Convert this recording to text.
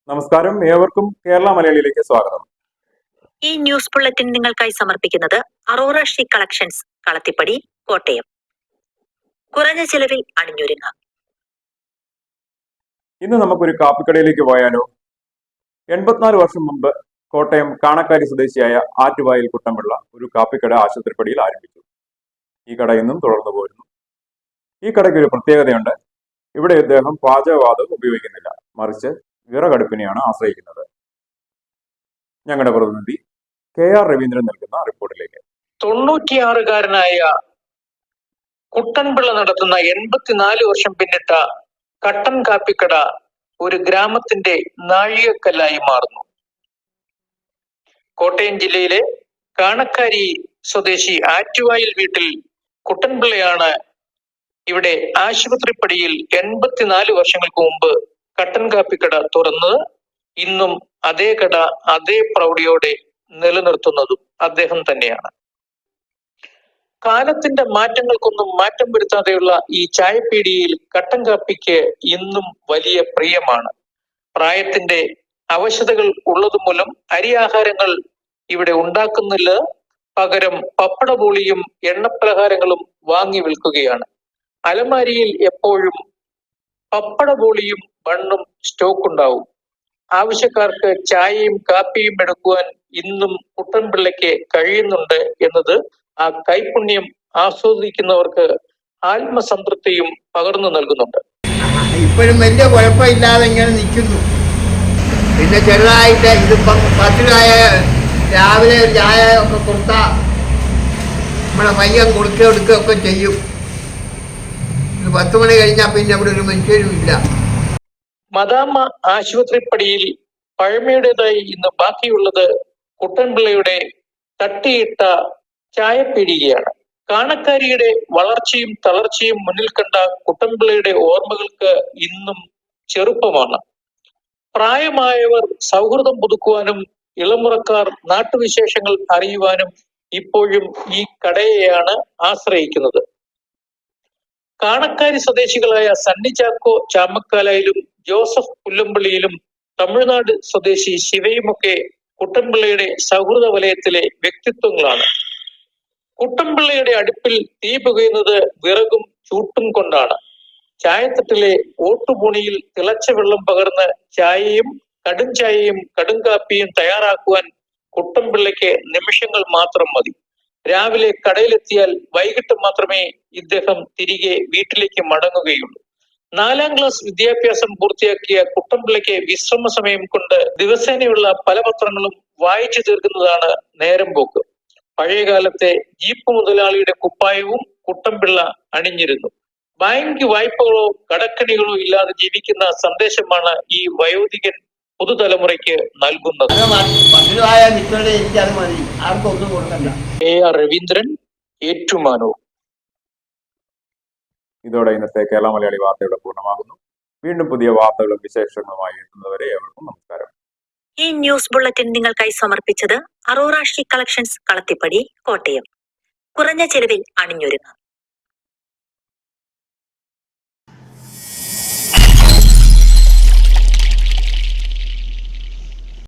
നമസ്കാരം, ഏവർക്കും കേരള മലയാളിയിലേക്ക് സ്വാഗതം. ഈ ന്യൂസ് ബുള്ളറ്റിൻ നിങ്ങൾക്കായി സമർപ്പിക്കുന്നത് അറോറ ഷീ കളക്ഷൻസ്, കളത്തിപ്പടി, കോട്ടയം. കുറഞ്ഞ ചെലവിൽ അണിഞ്ഞൊരുങ്ങാം. ഇന്ന് നമുക്കൊരു കാപ്പിക്കടയിലേക്ക് പോയാലോ? 84 വർഷം മുമ്പ് കോട്ടയം കാണക്കാരി സ്വദേശിയായ ആറ്റുവായിൽ കുട്ടമ്പിള്ള ഒരു കാപ്പിക്കട ആശുപത്രിപ്പടിയിൽ ആരംഭിച്ചു. ഈ കട ഇന്നും തുടർന്നു പോരുന്നു. ഈ കടയ്ക്ക് ഒരു പ്രത്യേകതയുണ്ട്. ഇവിടെ ഇദ്ദേഹം പാചകവാതകം ഉപയോഗിക്കുന്നില്ല, മറിച്ച് വിറകടുപ്പിനെയാണ് ആശ്രയിക്കുന്നത്. ഞങ്ങളുടെ പ്രതിനിധി KR രവീന്ദ്രൻ നൽകുന്ന റിപ്പോർട്ടിലേക്ക്. 96-കാരനായ കുട്ടൻപിള്ള നടത്തുന്ന 84 വർഷം പിന്നിട്ട കട്ടൻ കാപ്പിക്കട ഒരു ഗ്രാമത്തിന്റെ നാഴികക്കല്ലായി മാറുന്നു. കോട്ടയം ജില്ലയിലെ കാണക്കാരി സ്വദേശി ആറ്റുവായിൽ വീട്ടിൽ കുട്ടൻപിള്ളയാണ് ഇവിടെ ആശുപത്രിപ്പടിയിൽ 84 വർഷങ്ങൾക്ക് മുമ്പ് കട്ടൻ കാപ്പിക്കട തുറന്ന് ഇന്നും അതേ കട അതേ പ്രൗഢിയോടെ നിലനിർത്തുന്നതും അദ്ദേഹം തന്നെയാണ്. കാലത്തിന്റെ മാറ്റങ്ങൾക്കൊന്നും മാറ്റം വരുത്താതെയുള്ള ഈ ചായപ്പീടികയിൽ കട്ടൻ കാപ്പിക്ക് ഇന്നും വലിയ പ്രിയമാണ്. പ്രായത്തിന്റെ അവശതകൾ ഉള്ളതുമൂലം അരിയാഹാരങ്ങൾ ഇവിടെ ഉണ്ടാക്കുന്നില്ല, പകരം പപ്പടബോളിയും എണ്ണപ്പലഹാരങ്ങളും വാങ്ങി വിൽക്കുകയാണ്. അലമാരിയിൽ എപ്പോഴും പപ്പടബോളിയും ബണ്ണും സ്റ്റോക്ക് ഉണ്ടാവും. ആവശ്യക്കാർക്ക് ചായയും കാപ്പിയും എടുക്കുവാൻ ഇന്നും കുട്ടൻപിള്ളയ്ക്ക് കഴിയുന്നുണ്ട് എന്നത് ആ കൈപുണ്യം ആസ്വദിക്കുന്നവർക്ക് ആത്മസംതൃപ്തിയും പകർന്നു നൽകുന്നുണ്ട്. ഇപ്പോഴും വലിയ കുഴപ്പമില്ലാതെ ഇങ്ങനെ നിൽക്കുന്നു. പിന്നെ ചെറുതായിട്ട് ഇതിപ്പം 10 രൂപ രാവിലെ ഒരു ചായ ഒക്കെ കൊടുത്താൽ നമ്മളെ പയ്യൻ കൊടുക്കുകയൊക്കെ ചെയ്യും. 10 മണി കഴിഞ്ഞാൽ പിന്നെ അവിടെ ഒരു മനുഷ്യരും ഇല്ല. മദാമ്മ ആശുപത്രിപ്പടിയിൽ പഴമയുടേതായി ഇന്ന് ബാക്കിയുള്ളത് കുട്ടൻപിള്ളയുടെ തട്ടിയിട്ട ചായപ്പീടികയാണ്. കാണക്കാരിയുടെ വളർച്ചയും തളർച്ചയും മുന്നിൽ കണ്ട കുട്ടൻപിള്ളയുടെ ഓർമ്മകൾക്ക് ഇന്നും ചെറുപ്പമാണ്. പ്രായമായവർ സൗഹൃദം പുതുക്കുവാനും ഇളമുറക്കാർ നാട്ടുവിശേഷങ്ങൾ അറിയുവാനും ഇപ്പോഴും ഈ കടയെയാണ് ആശ്രയിക്കുന്നത്. കാണക്കാരി സ്വദേശികളായ സണ്ണി ചാക്കോ ചാമക്കാലയിലും ജോസഫ് പുല്ലമ്പള്ളിയിലും തമിഴ്നാട് സ്വദേശി ശിവയുമൊക്കെ കുട്ടൻപിള്ളയുടെ സൗഹൃദ വലയത്തിലെ വ്യക്തിത്വങ്ങളാണ്. കുട്ടൻപിള്ളയുടെ അടുപ്പിൽ തീ പുകയുന്നത് വിറകും ചൂട്ടും കൊണ്ടാണ്. ചായത്തട്ടിലെ ഓട്ടുപൂണിയിൽ തിളച്ച വെള്ളം പകർന്ന് ചായയും കടും ചായയും കടും കാപ്പിയും തയ്യാറാക്കുവാൻ കുട്ടൻപിള്ളയ്ക്ക് നിമിഷങ്ങൾ മാത്രം മതി. രാവിലെ കടയിലെത്തിയാൽ വൈകിട്ട് മാത്രമേ ഇദ്ദേഹം തിരികെ വീട്ടിലേക്ക് മടങ്ങുകയുള്ളൂ. 4ാം ക്ലാസ് വിദ്യാഭ്യാസം പൂർത്തിയാക്കിയ കുട്ടൻപിള്ളയ്ക്ക് വിശ്രമ സമയം കൊണ്ട് ദിവസേനയുള്ള പല പത്രങ്ങളും വായിച്ചു തീർക്കുന്നതാണ് നേരം പോക്ക്. പഴയകാലത്തെ ജീപ്പ് മുതലാളിയുടെ കുപ്പായവും കുട്ടൻപിള്ള അണിഞ്ഞിരുന്നു. ബാങ്ക് വായ്പകളോ കടക്കണികളോ ഇല്ലാതെ ജീവിക്കുന്ന സന്ദേശമാണ് ഈ വയോധികൻ പുതുതലമുറയ്ക്ക് നൽകുന്നത്. KR രവീന്ദ്രൻ, ഏറ്റുമാനൂർ. ഇതോടെ ഇന്നത്തെ കേരള മലയാളി വാർത്തയുടെ പൂർണ്ണമാകുന്നു. വീണ്ടും പുതിയ വാർത്തകളും വിശേഷങ്ങളുമായി എത്തുന്നവരെ ഏവർക്കും നമസ്കാരം. ഈ ന്യൂസ് ബുള്ളറ്റിൻ നിങ്ങൾക്കായി സമർപ്പിച്ചത് അറോറ ഷീ കളക്ഷൻസ്, കളത്തിപ്പടി, കോട്ടയം. കുറഞ്ഞ ചെലവിൽ അണിഞ്ഞൊരുങ്ങാം.